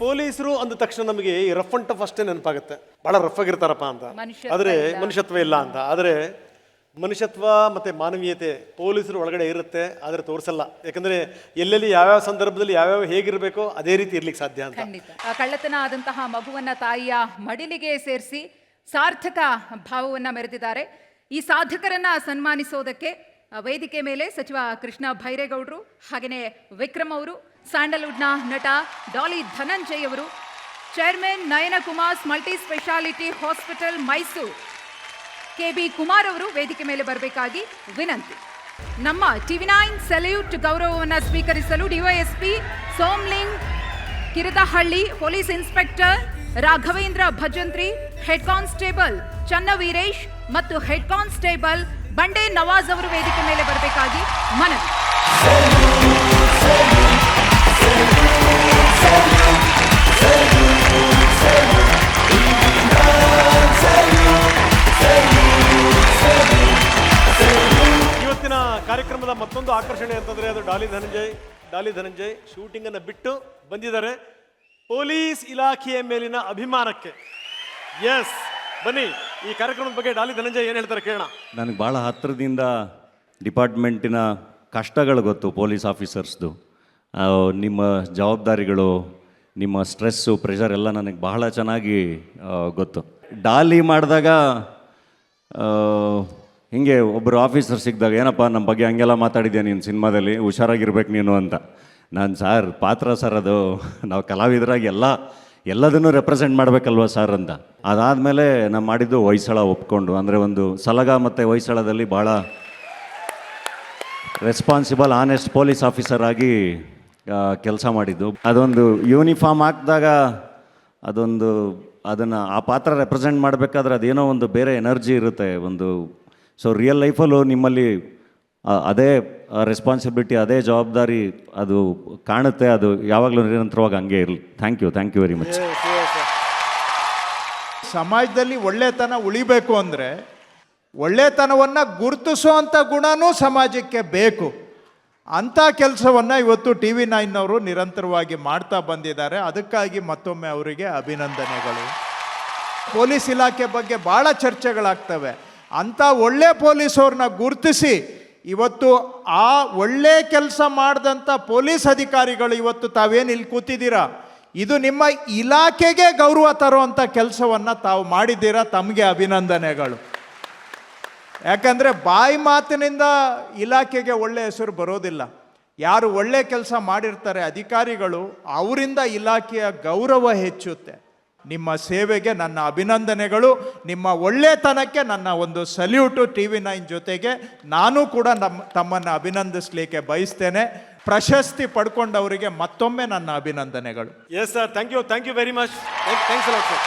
ಪೊಲೀಸರು ಅಂದ ತಕ್ಷಣ ನಮಗೆ ಈ ರಫ್ ಅಂಡ್ ಟಫ್ ಅಷ್ಟೇ ನೆನಪಾಗುತ್ತೆ, ಬಹಳ ರಫ್ ಆಗಿರ್ತಾರಪ್ಪ ಅಂತ. ಆದರೆ ಮನುಷ್ಯತ್ವ ಇಲ್ಲ ಅಂತ. ಆದರೆ ಮನುಷ್ಯತ್ವ ಮತ್ತೆ ಮಾನವೀಯತೆ ಪೊಲೀಸರು ಒಳಗಡೆ ಇರುತ್ತೆ, ಆದರೆ ತೋರಿಸಲ್ಲ. ಯಾಕಂದ್ರೆ ಎಲ್ಲೆಲ್ಲಿ ಯಾವ್ಯಾವ ಸಂದರ್ಭದಲ್ಲಿ ಯಾವ್ಯಾವ ಹೇಗಿರಬೇಕೋ ಅದೇ ರೀತಿ ಇರ್ಲಿಕ್ಕೆ ಸಾಧ್ಯ ಅಂತ. ಕಳ್ಳತನ ಆದಂತಹ ಮಗುವನ್ನ ತಾಯಿಯ ಮಡಿಲಿಗೆ ಸೇರಿಸಿ ಸಾರ್ಥಕ ಭಾವವನ್ನ ಮೆರೆದಿದ್ದಾರೆ. ಈ ಸಾಧಕರನ್ನ ಸನ್ಮಾನಿಸೋದಕ್ಕೆ ವೇದಿಕೆ ಮೇಲೆ ಸಚಿವ ಕೃಷ್ಣ ಭೈರೇಗೌಡರು, ಹಾಗೆಯೇ ವಿಕ್ರಮ್ ಅವರು, ಸ್ಯಾಂಡಲ್ವುಡ್ನ ನಟ ಡಾಲಿ ಧನಂಜಯ್ ಅವರು, chairman Nayana Kumar's multi speciality hospital Mysuru KB Kumar ಅವರು ವೇದಿಕೆ ಮೇಲೆ ಬರಬೇಕಾಗಿ ವಿನಂತಿ. ನಮ್ಮ TV9 ಸೆಲ್ಯೂಟ್ ಗೌರವವನ್ನು ಸ್ವೀಕರಿಸಲು DYSP Somling Kiradahalli, police inspector Raghavendra Bhajantri, head constable Channaveeresh ಮತ್ತು ಹೆಡ್ ಕಾನ್ಸ್ಟೇಬಲ್ ಬಂಡೆ ನವಾಜ್ ಅವರು ವೇದಿಕೆ ಮೇಲೆ ಬರಬೇಕಾಗಿ ಮನವಿ. ಇವತ್ತಿನ ಕಾರ್ಯಕ್ರಮದ ಮತ್ತೊಂದು ಆಕರ್ಷಣೆ ಅಂತಂದ್ರೆ ಅದು ಡಾಲಿ ಧನಂಜಯ್ ಶೂಟಿಂಗ್ ಅನ್ನು ಬಿಟ್ಟು ಬಂದಿದ್ದಾರೆ ಪೊಲೀಸ್ ಇಲಾಖೆಯ ಮೇಲಿನ ಅಭಿಮಾನಕ್ಕೆ. ಎಸ್, ಬನ್ನಿ ಈ ಕಾರ್ಯಕ್ರಮದ ಬಗ್ಗೆ ಡಾಲಿ ಧನಂಜಯ್ ಏನು ಹೇಳ್ತಾರೆ ಕೇಳೋಣ. ನನಗೆ ಭಾಳ ಹತ್ತಿರದಿಂದ ಡಿಪಾರ್ಟ್ಮೆಂಟಿನ ಕಷ್ಟಗಳು ಗೊತ್ತು, ಪೊಲೀಸ್ ಆಫೀಸರ್ಸ್ದು. ನಿಮ್ಮ ಜವಾಬ್ದಾರಿಗಳು, ನಿಮ್ಮ ಸ್ಟ್ರೆಸ್ಸು, ಪ್ರೆಷರ್ ಎಲ್ಲ ನನಗೆ ಬಹಳ ಚೆನ್ನಾಗಿ ಗೊತ್ತು. ಡಾಲಿ ಮಾಡಿದಾಗ ಹಿಂಗೆ ಒಬ್ಬರು ಆಫೀಸರ್ ಸಿಕ್ಕಿದಾಗ, ಏನಪ್ಪ ನಮ್ಮ ಬಗ್ಗೆ ಹಂಗೆಲ್ಲ ಮಾತಾಡಿದ್ಯಾ ನೀನು ಸಿನಿಮಾದಲ್ಲಿ, ಹುಷಾರಾಗಿರ್ಬೇಕು ನೀನು ಅಂತ. ನಾನು ಸರ್ ಪಾತ್ರ ಸರ್, ಅದು ನಾವು ಕಲಾವಿದರಾಗಿ ಎಲ್ಲದನ್ನು ರೆಪ್ರೆಸೆಂಟ್ ಮಾಡಬೇಕಲ್ವ ಸರ್ ಅಂತ. ಅದಾದಮೇಲೆ ನಾನು ಮಾಡಿದ್ದು ಹೊಯ್ಸಳ ಒಪ್ಕೊಂಡು, ಅಂದರೆ ಒಂದು ಸಲಗ ಮತ್ತು ಹೊಯ್ಸಳದಲ್ಲಿ ಭಾಳ ರೆಸ್ಪಾನ್ಸಿಬಲ್ ಆನೆಸ್ಟ್ ಪೊಲೀಸ್ ಆಫೀಸರ್ ಆಗಿ ಕೆಲಸ ಮಾಡಿದ್ದು. ಅದೊಂದು ಯೂನಿಫಾರ್ಮ್ ಹಾಕಿದಾಗ ಅದನ್ನು ಆ ಪಾತ್ರ ರೆಪ್ರೆಸೆಂಟ್ ಮಾಡಬೇಕಾದ್ರೆ ಅದೇನೋ ಒಂದು ಬೇರೆ ಎನರ್ಜಿ ಇರುತ್ತೆ ಒಂದು. ಸೊ ರಿಯಲ್ ಲೈಫಲ್ಲೂ ನಿಮ್ಮಲ್ಲಿ ಅದೇ ರೆಸ್ಪಾನ್ಸಿಬಿಲಿಟಿ, ಅದೇ ಜವಾಬ್ದಾರಿ ಅದು ಕಾಣುತ್ತೆ. ಅದು ಯಾವಾಗಲೂ ನಿರಂತರವಾಗಿ ಹಂಗೆ ಇರಲಿ. Thank you very much. ಸಮಾಜದಲ್ಲಿ ಒಳ್ಳೆತನ ಉಳಿಬೇಕು ಅಂದರೆ ಒಳ್ಳೆತನವನ್ನು ಗುರುತಿಸುವಂಥ ಗುಣನೂ ಸಮಾಜಕ್ಕೆ ಬೇಕು. ಅಂಥ ಕೆಲಸವನ್ನು ಇವತ್ತು TV9ನವರು ನಿರಂತರವಾಗಿ ಮಾಡ್ತಾ ಬಂದಿದ್ದಾರೆ. ಅದಕ್ಕಾಗಿ ಮತ್ತೊಮ್ಮೆ ಅವರಿಗೆ ಅಭಿನಂದನೆಗಳು. ಪೊಲೀಸ್ ಇಲಾಖೆ ಬಗ್ಗೆ ಭಾಳ ಚರ್ಚೆಗಳಾಗ್ತವೆ. ಅಂಥ ಒಳ್ಳೆ ಪೊಲೀಸವ್ರನ್ನ ಗುರುತಿಸಿ ಇವತ್ತು ಆ ಒಳ್ಳೆ ಕೆಲಸ ಮಾಡಿದಂಥ ಪೊಲೀಸ್ ಅಧಿಕಾರಿಗಳು ಇವತ್ತು ತಾವೇನು ಇಲ್ಲಿ ಕೂತಿದ್ದೀರಾ, ಇದು ನಿಮ್ಮ ಇಲಾಖೆಗೆ ಗೌರವ ತರುವಂಥ ಕೆಲಸವನ್ನು ತಾವು ಮಾಡಿದ್ದೀರಾ. ತಮಗೆ ಅಭಿನಂದನೆಗಳು. ಯಾಕಂದರೆ ಬಾಯಿ ಮಾತಿನಿಂದ ಇಲಾಖೆಗೆ ಒಳ್ಳೆ ಹೆಸರು ಬರೋದಿಲ್ಲ. ಯಾರು ಒಳ್ಳೆ ಕೆಲಸ ಮಾಡಿರ್ತಾರೆ ಅಧಿಕಾರಿಗಳು, ಅವರಿಂದ ಇಲಾಖೆಯ ಗೌರವ ಹೆಚ್ಚುತ್ತೆ. ನಿಮ್ಮ ಸೇವೆಗೆ ನನ್ನ ಅಭಿನಂದನೆಗಳು. ನಿಮ್ಮ ಒಳ್ಳೆತನಕ್ಕೆ ನನ್ನ ಒಂದು ಸಲ್ಯೂಟು. TV9 ಜೊತೆಗೆ ನಾನು ಕೂಡ ತಮ್ಮನ್ನು ಅಭಿನಂದಿಸಲಿಕ್ಕೆ ಬಯಸ್ತೇನೆ. ಪ್ರಶಸ್ತಿ ಪಡ್ಕೊಂಡವರಿಗೆ ಮತ್ತೊಮ್ಮೆ ನನ್ನ ಅಭಿನಂದನೆಗಳು. Yes sir, thank you very much. Thanks a lot sir.